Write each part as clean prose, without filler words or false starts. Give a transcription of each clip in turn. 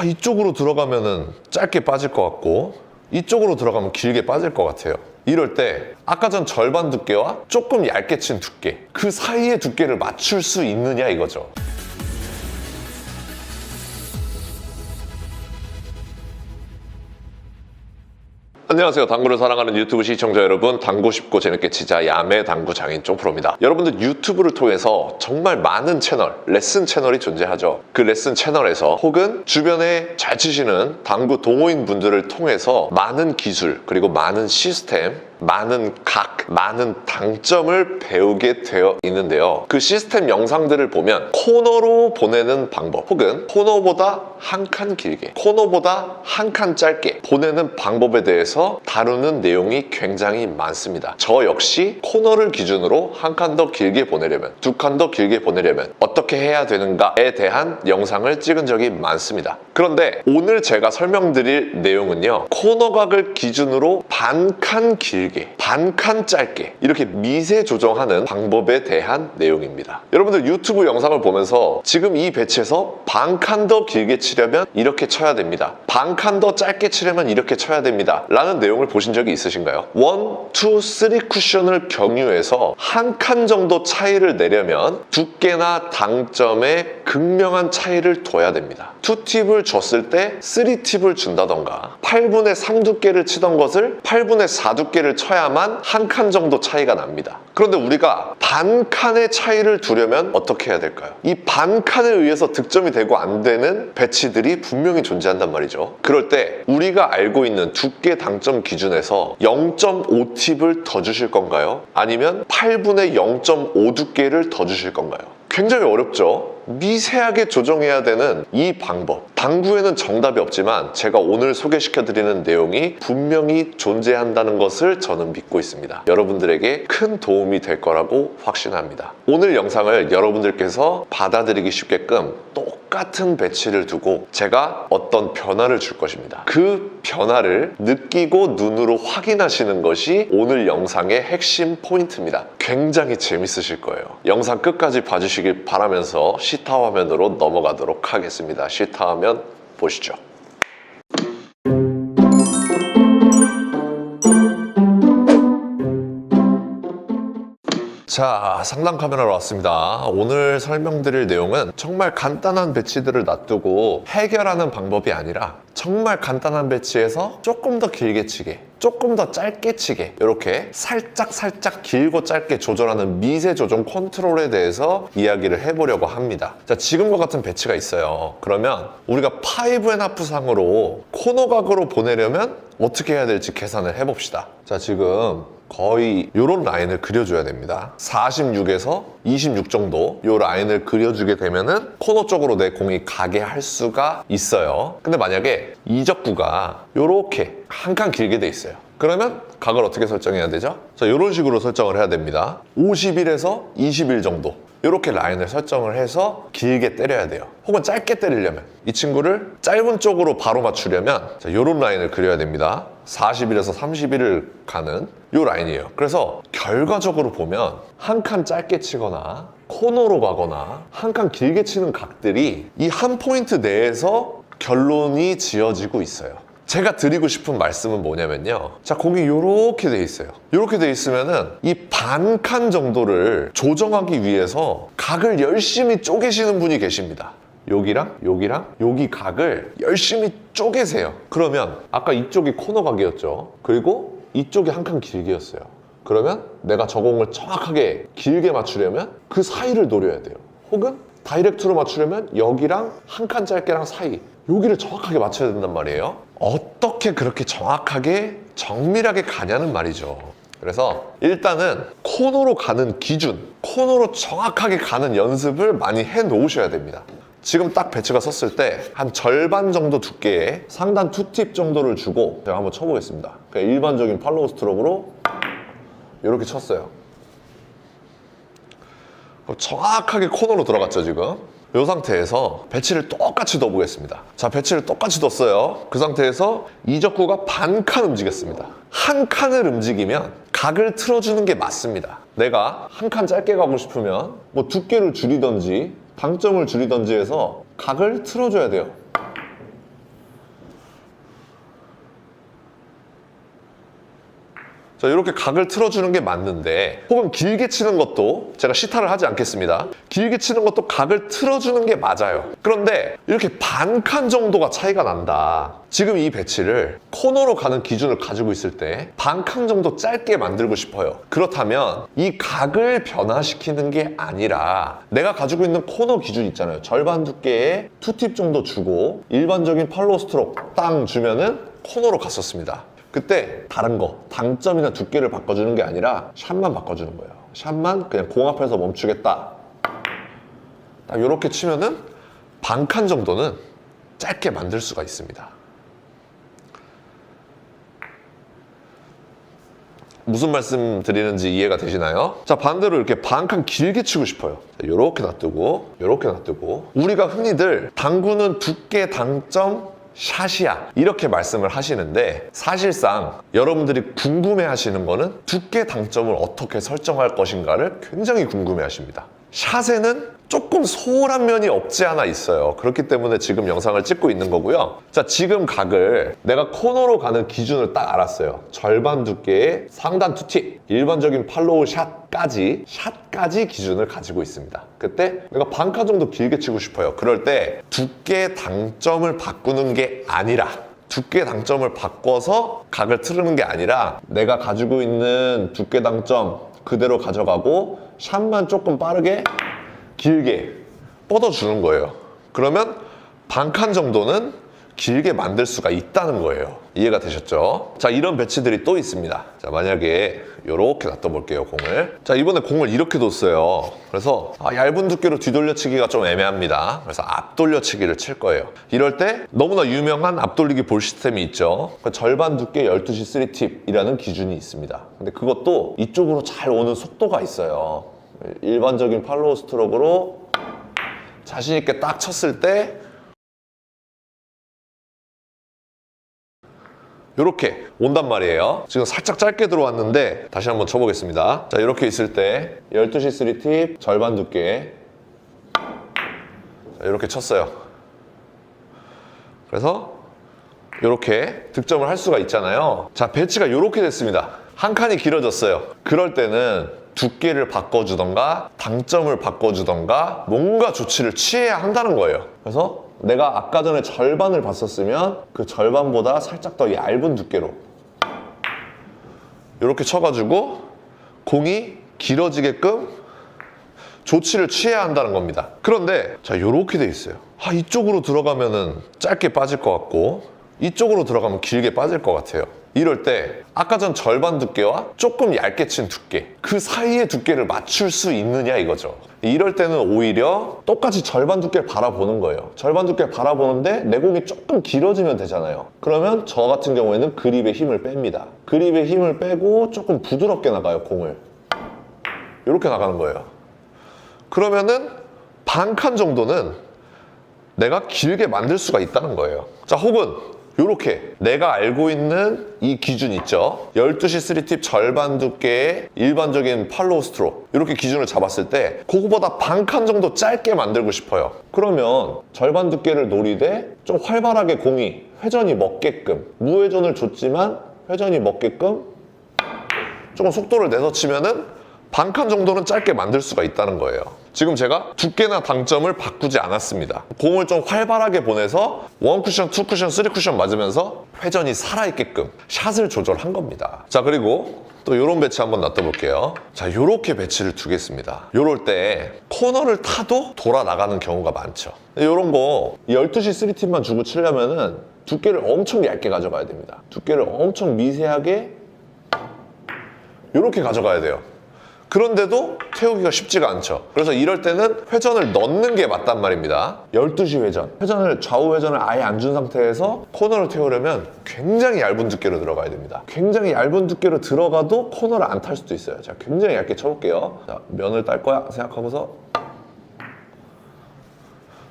이쪽으로 들어가면은 짧게 빠질 것 같고 이쪽으로 들어가면 길게 빠질 것 같아요. 이럴 때 아까 전 절반 두께와 조금 얇게 친 두께, 그 사이의 두께를 맞출 수 있느냐 이거죠. 안녕하세요. 당구를 사랑하는 유튜브 시청자 여러분, 당구 쉽고 재밌게 치자 야매 당구 장인 쫑프로입니다. 여러분들 유튜브를 통해서 정말 많은 채널, 레슨 채널이 존재하죠. 그 레슨 채널에서 혹은 주변에 잘 치시는 당구 동호인 분들을 통해서 많은 기술, 그리고 많은 시스템, 많은 각, 많은 당점을 배우게 되어 있는데요. 그 시스템 영상들을 보면 코너로 보내는 방법, 혹은 코너보다 한 칸 길게, 코너보다 한 칸 짧게 보내는 방법에 대해서 다루는 내용이 굉장히 많습니다. 저 역시 코너를 기준으로 한 칸 더 길게 보내려면, 두 칸 더 길게 보내려면 어떻게 해야 되는가에 대한 영상을 찍은 적이 많습니다. 그런데 오늘 제가 설명드릴 내용은요, 코너각을 기준으로 반 칸 길게, 반 칸 짧게 이렇게 미세 조정하는 방법에 대한 내용입니다. 여러분들 유튜브 영상을 보면서 지금 이 배치에서 반 칸 더 길게 치려면 이렇게 쳐야 됩니다, 반 칸 더 짧게 치려면 이렇게 쳐야 됩니다 라는 내용을 보신 적이 있으신가요? 1, 2, 3 쿠션을 경유해서 한 칸 정도 차이를 내려면 두께나 당점에 극명한 차이를 둬야 됩니다. 2팁을 줬을 때 3팁을 준다던가 8분의 3 두께를 치던 것을 8분의 4 두께를 쳐야만 한 칸 정도 차이가 납니다. 그런데 우리가 반 칸의 차이를 두려면 어떻게 해야 될까요? 이 반 칸에 의해서 득점이 되고 안 되는 배치들이 분명히 존재한단 말이죠. 그럴 때 우리가 알고 있는 두께 당점 기준에서 0.5 팁을 더 주실 건가요? 아니면 8분의 0.5 두께를 더 주실 건가요? 굉장히 어렵죠? 미세하게 조정해야 되는 이 방법, 당구에는 정답이 없지만 제가 오늘 소개시켜드리는 내용이 분명히 존재한다는 것을 저는 믿고 있습니다. 여러분들에게 큰 도움이 될 거라고 확신합니다. 오늘 영상을 여러분들께서 받아들이기 쉽게끔 똑같은 배치를 두고 제가 어떤 변화를 줄 것입니다. 그 변화를 느끼고 눈으로 확인하시는 것이 오늘 영상의 핵심 포인트입니다. 굉장히 재밌으실 거예요. 영상 끝까지 봐주시길 바라면서 시타 화면으로 넘어가도록 하겠습니다. 시타 화면 보시죠. 자, 상단 카메라로 왔습니다. 오늘 설명드릴 내용은 정말 간단한 배치들을 놔두고 해결하는 방법이 아니라 정말 간단한 배치에서 조금 더 길게 치게, 조금 더 짧게 치게, 이렇게 살짝 길고 짧게 조절하는 미세 조정 컨트롤에 대해서 이야기를 해보려고 합니다. 자, 지금과 같은 배치가 있어요. 그러면 우리가 5&1 상으로 코너각으로 보내려면 어떻게 해야 될지 계산을 해봅시다. 자, 지금 거의 이런 라인을 그려줘야 됩니다. 46에서 26 정도 이 라인을 그려주게 되면은 코너 쪽으로 내 공이 가게 할 수가 있어요. 근데 만약에 이적구가 이렇게 한 칸 길게 돼 있어요. 그러면 각을 어떻게 설정해야 되죠? 자, 이런 식으로 설정을 해야 됩니다. 51에서 21 정도 이렇게 라인을 설정을 해서 길게 때려야 돼요. 혹은 짧게 때리려면 이 친구를 짧은 쪽으로 바로 맞추려면 자, 이런 라인을 그려야 됩니다. 41에서 31을 가는 이 라인이에요. 그래서 결과적으로 보면 한 칸 짧게 치거나 코너로 가거나 한 칸 길게 치는 각들이 이 한 포인트 내에서 결론이 지어지고 있어요. 제가 드리고 싶은 말씀은 뭐냐면요, 자, 공이 이렇게 돼 있어요. 이렇게 돼 있으면은 이 반 칸 정도를 조정하기 위해서 각을 열심히 쪼개시는 분이 계십니다. 여기랑 여기 각을 열심히 쪼개세요. 그러면 아까 이쪽이 코너 각이었죠. 그리고 이쪽이 한 칸 길게였어요. 그러면 내가 저 공을 정확하게 길게 맞추려면 그 사이를 노려야 돼요. 혹은 다이렉트로 맞추려면 여기랑 한 칸 짧게랑 사이, 여기를 정확하게 맞춰야 된단 말이에요. 어떻게 그렇게 정확하게 정밀하게 가냐는 말이죠. 그래서 일단은 코너로 가는 기준, 코너로 정확하게 가는 연습을 많이 해 놓으셔야 됩니다. 지금 딱 배치가 섰을 때 한 절반 정도 두께의 상단 2팁 정도를 주고 제가 한번 쳐보겠습니다. 그냥 일반적인 팔로우 스트로크로 이렇게 쳤어요. 정확하게 코너로 들어갔죠. 지금 이 상태에서 배치를 똑같이 넣어보겠습니다. 자, 배치를 똑같이 뒀어요. 그 상태에서 이적구가 반 칸 움직였습니다. 한 칸을 움직이면 각을 틀어주는 게 맞습니다. 내가 한 칸 짧게 가고 싶으면 뭐 두께를 줄이던지 당점을 줄이던지 해서 각을 틀어줘야 돼요. 자, 이렇게 각을 틀어주는 게 맞는데, 혹은 길게 치는 것도, 제가 시타를 하지 않겠습니다. 길게 치는 것도 각을 틀어주는 게 맞아요. 그런데 이렇게 반 칸 정도가 차이가 난다. 지금 이 배치를 코너로 가는 기준을 가지고 있을 때 반 칸 정도 짧게 만들고 싶어요. 그렇다면 이 각을 변화시키는 게 아니라 내가 가지고 있는 코너 기준 있잖아요. 절반 두께의 투팁 정도 주고 일반적인 팔로우 스트로크 땅 주면은 코너로 갔었습니다. 그때 다른 거, 당점이나 두께를 바꿔주는 게 아니라 샷만 바꿔주는 거예요. 샷만 그냥 공 앞에서 멈추겠다. 딱 이렇게 치면은 반 칸 정도는 짧게 만들 수가 있습니다. 무슨 말씀 드리는지 이해가 되시나요? 자, 반대로 이렇게 반 칸 길게 치고 싶어요. 자, 요렇게 놔두고, 요렇게 놔두고. 우리가 흔히들 당구는 두께, 당점, 샷이야 이렇게 말씀을 하시는데, 사실상 여러분들이 궁금해 하시는 거는 두께 당점을 어떻게 설정할 것인가를 굉장히 궁금해 하십니다. 샷에는 조금 소홀한 면이 없지 않아 있어요. 그렇기 때문에 지금 영상을 찍고 있는 거고요. 자, 지금 각을 내가 코너로 가는 기준을 딱 알았어요. 절반 두께의 상단 투팁, 일반적인 팔로우 샷까지 기준을 가지고 있습니다. 그때 내가 반 칸 정도 길게 치고 싶어요. 그럴 때 두께 당점을 바꾸는 게 아니라, 두께 당점을 바꿔서 각을 틀는 게 아니라 내가 가지고 있는 두께 당점 그대로 가져가고 샷만 조금 빠르게 길게 뻗어주는 거예요. 그러면 반 칸 정도는 길게 만들 수가 있다는 거예요. 이해가 되셨죠? 자, 이런 배치들이 또 있습니다. 자, 만약에 이렇게 놔둬볼게요, 공을. 자, 이번에 공을 이렇게 뒀어요. 그래서 얇은 두께로 뒤돌려치기가 좀 애매합니다. 그래서 앞돌려치기를 칠 거예요. 이럴 때 너무나 유명한 앞돌리기 볼 시스템이 있죠. 절반 두께 12시 3팁이라는 기준이 있습니다. 근데 그것도 이쪽으로 잘 오는 속도가 있어요. 일반적인 팔로우 스트로크로 자신 있게 딱 쳤을 때 이렇게 온단 말이에요. 지금 살짝 짧게 들어왔는데 다시 한번 쳐보겠습니다. 자, 이렇게 있을 때 12시 3팁 절반 두께, 자, 이렇게 쳤어요. 그래서 이렇게 득점을 할 수가 있잖아요. 자, 배치가 이렇게 됐습니다. 한 칸이 길어졌어요. 그럴 때는 두께를 바꿔주던가 당점을 바꿔주던가 뭔가 조치를 취해야 한다는 거예요. 그래서 내가 아까 전에 절반을 봤었으면 그 절반보다 살짝 더 얇은 두께로 이렇게 쳐가지고 공이 길어지게끔 조치를 취해야 한다는 겁니다. 그런데 자, 이렇게 돼 있어요. 이쪽으로 들어가면은 짧게 빠질 것 같고 이쪽으로 들어가면 길게 빠질 것 같아요. 이럴 때 아까 전 절반 두께와 조금 얇게 친 두께, 그 사이의 두께를 맞출 수 있느냐 이거죠. 이럴 때는 오히려 똑같이 절반 두께를 바라보는 거예요. 절반 두께를 바라보는데 내 공이 조금 길어지면 되잖아요. 그러면 저 같은 경우에는 그립에 힘을 뺍니다. 그립에 힘을 빼고 조금 부드럽게 나가요, 공을. 이렇게 나가는 거예요. 그러면은 반 칸 정도는 내가 길게 만들 수가 있다는 거예요. 자, 혹은 이렇게 내가 알고 있는 이 기준 있죠. 12시 3팁 절반 두께의 일반적인 팔로우 스트로크, 이렇게 기준을 잡았을 때 그거보다 반 칸 정도 짧게 만들고 싶어요. 그러면 절반 두께를 노리되 좀 활발하게 공이 회전이 먹게끔, 무회전을 줬지만 회전이 먹게끔 조금 속도를 내서 치면은 반 칸 정도는 짧게 만들 수가 있다는 거예요. 지금 제가 두께나 당점을 바꾸지 않았습니다. 공을 좀 활발하게 보내서 1쿠션, 2쿠션, 3쿠션 맞으면서 회전이 살아있게끔 샷을 조절한 겁니다. 자, 그리고 또 이런 배치 한번 놔둬볼게요. 자, 이렇게 배치를 두겠습니다. 이럴 때 코너를 타도 돌아 나가는 경우가 많죠. 이런 거 12시 3팁만 주고 치려면은 두께를 엄청 얇게 가져가야 됩니다. 두께를 엄청 미세하게 이렇게 가져가야 돼요. 그런데도 태우기가 쉽지가 않죠. 그래서 이럴 때는 회전을 넣는 게 맞단 말입니다. 12시 회전. 좌우 회전을 아예 안 준 상태에서 코너를 태우려면 굉장히 얇은 두께로 들어가야 됩니다. 굉장히 얇은 두께로 들어가도 코너를 안 탈 수도 있어요. 자, 굉장히 얇게 쳐볼게요. 자, 면을 딸 거야 생각하고서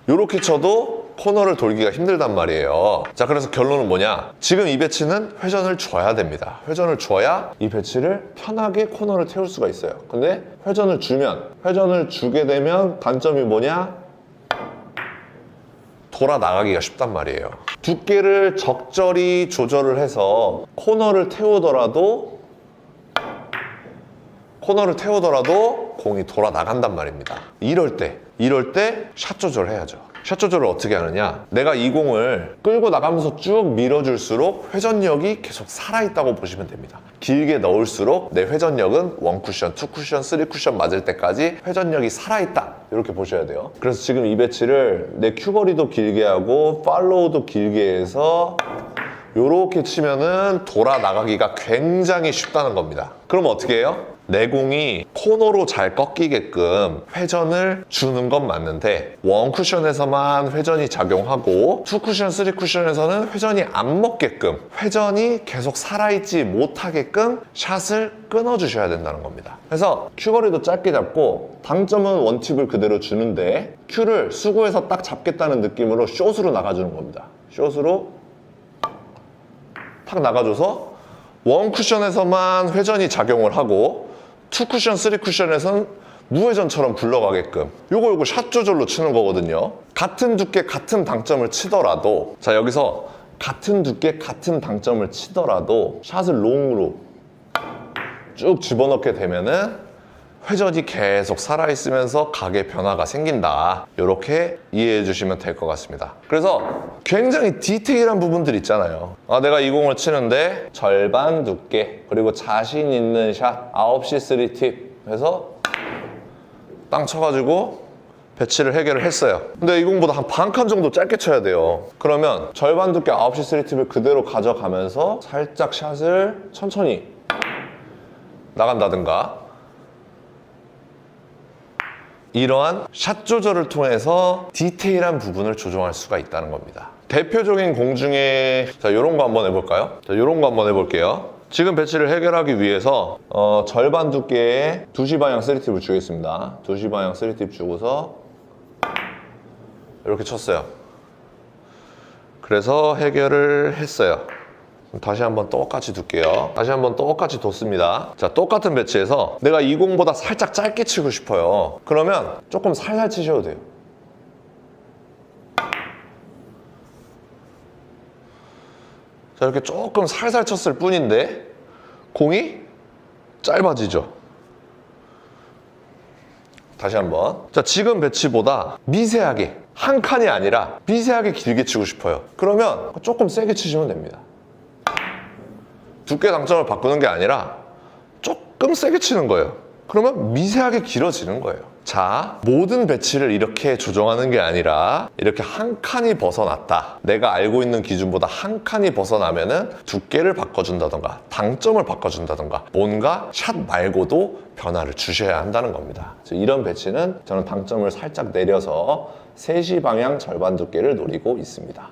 이렇게 쳐도 코너를 돌기가 힘들단 말이에요. 자, 그래서 결론은 뭐냐? 지금 이 배치는 회전을 줘야 됩니다. 회전을 줘야 이 배치를 편하게 코너를 태울 수가 있어요. 근데 회전을 주게 되면 단점이 뭐냐? 돌아 나가기가 쉽단 말이에요. 두께를 적절히 조절을 해서 코너를 태우더라도 코너를 태우더라도 공이 돌아 나간단 말입니다. 이럴 때 샷 조절해야죠. 샷 조절을 어떻게 하느냐, 내가 이 공을 끌고 나가면서 쭉 밀어줄수록 회전력이 계속 살아있다고 보시면 됩니다. 길게 넣을수록 내 회전력은 1쿠션, 2쿠션, 3쿠션 맞을 때까지 회전력이 살아있다, 이렇게 보셔야 돼요. 그래서 지금 이 배치를 내 큐거리도 길게 하고 팔로우도 길게 해서 요렇게 치면은 돌아 나가기가 굉장히 쉽다는 겁니다. 그럼 어떻게 해요? 내 공이 코너로 잘 꺾이게끔 회전을 주는 건 맞는데 1쿠션에서만 회전이 작용하고 2쿠션, 3쿠션에서는 회전이 안 먹게끔, 회전이 계속 살아있지 못하게끔 샷을 끊어주셔야 된다는 겁니다. 그래서 큐거리도 짧게 잡고 당점은 원팁을 그대로 주는데 큐를 수구에서 딱 잡겠다는 느낌으로 숏으로 나가주는 겁니다. 숏으로 탁 나가줘서 1쿠션에서만 회전이 작용을 하고 2쿠션, 3쿠션에서는 무회전처럼 굴러가게끔 요거 샷 조절로 치는 거거든요. 같은 두께, 같은 당점을 치더라도, 자 여기서 같은 두께, 같은 당점을 치더라도 샷을 롱으로 쭉 집어넣게 되면은 회전이 계속 살아있으면서 각의 변화가 생긴다, 이렇게 이해해 주시면 될 것 같습니다. 그래서 굉장히 디테일한 부분들 있잖아요. 내가 이 공을 치는데 절반 두께, 그리고 자신 있는 샷 9시 3팁 해서 땅 쳐가지고 배치를 해결을 했어요. 근데 이 공보다 한 반 칸 정도 짧게 쳐야 돼요. 그러면 절반 두께 9시 3팁을 그대로 가져가면서 살짝 샷을 천천히 나간다든가, 이러한 샷 조절을 통해서 디테일한 부분을 조정할 수가 있다는 겁니다. 대표적인 공 중에 자 이런 거 한번 해볼까요? 자 이런 거 한번 해볼게요. 지금 배치를 해결하기 위해서 절반 두께의 2시 방향 3팁을 주겠습니다. 2시 방향 3팁 주고서 이렇게 쳤어요. 그래서 해결을 했어요. 다시 한번 똑같이 둘게요. 다시 한번 똑같이 뒀습니다. 자, 똑같은 배치에서 내가 이 공보다 살짝 짧게 치고 싶어요. 그러면 조금 살살 치셔도 돼요. 자, 이렇게 조금 살살 쳤을 뿐인데 공이 짧아지죠. 다시 한번. 자, 지금 배치보다 미세하게, 한 칸이 아니라 미세하게 길게 치고 싶어요. 그러면 조금 세게 치시면 됩니다. 두께 당점을 바꾸는 게 아니라 조금 세게 치는 거예요. 그러면 미세하게 길어지는 거예요. 자, 모든 배치를 이렇게 조정하는 게 아니라 이렇게 한 칸이 벗어났다, 내가 알고 있는 기준보다 한 칸이 벗어나면은 두께를 바꿔준다던가 당점을 바꿔준다던가 뭔가 샷 말고도 변화를 주셔야 한다는 겁니다. 이런 배치는 저는 당점을 살짝 내려서 3시 방향 절반 두께를 노리고 있습니다.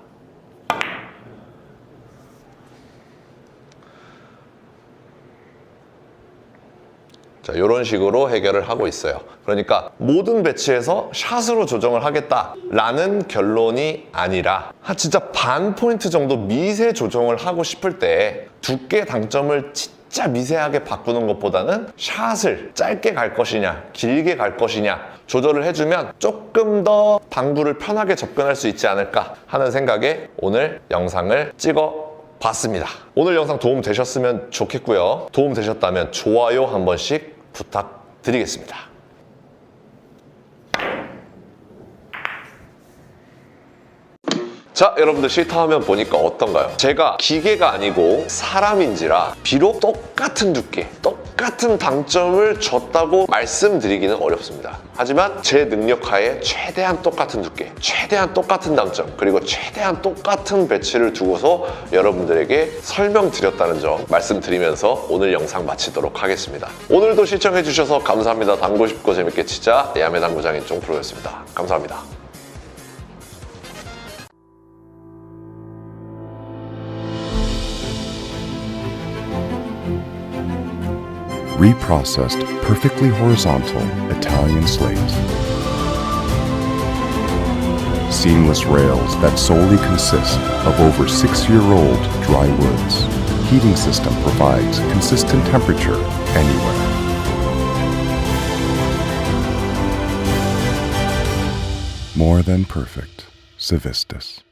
자, 이런 식으로 해결을 하고 있어요. 그러니까 모든 배치에서 샷으로 조정을 하겠다라는 결론이 아니라 진짜 반 포인트 정도 미세 조정을 하고 싶을 때 두께 당점을 진짜 미세하게 바꾸는 것보다는 샷을 짧게 갈 것이냐 길게 갈 것이냐 조절을 해주면 조금 더 당구를 편하게 접근할 수 있지 않을까 하는 생각에 오늘 영상을 찍어 봤습니다. 오늘 영상 도움 되셨으면 좋겠고요. 도움 되셨다면 좋아요 한 번씩 부탁드리겠습니다. 자, 여러분들 시타 화면 보니까 어떤가요? 제가 기계가 아니고 사람인지라 비록 똑같은 두께, 똑같은 당점을 줬다고 말씀드리기는 어렵습니다. 하지만 제 능력하에 최대한 똑같은 두께, 최대한 똑같은 당점, 그리고 최대한 똑같은 배치를 두고서 여러분들에게 설명드렸다는 점 말씀드리면서 오늘 영상 마치도록 하겠습니다. 오늘도 시청해주셔서 감사합니다. 당구 쉽고 재밌게 치자 야매 당구장인 쫑프로였습니다. 감사합니다. Reprocessed, perfectly horizontal Italian slate. Seamless rails that solely consist of over 6-year-old dry woods. Heating system provides consistent temperature anywhere. More than perfect. Civistus.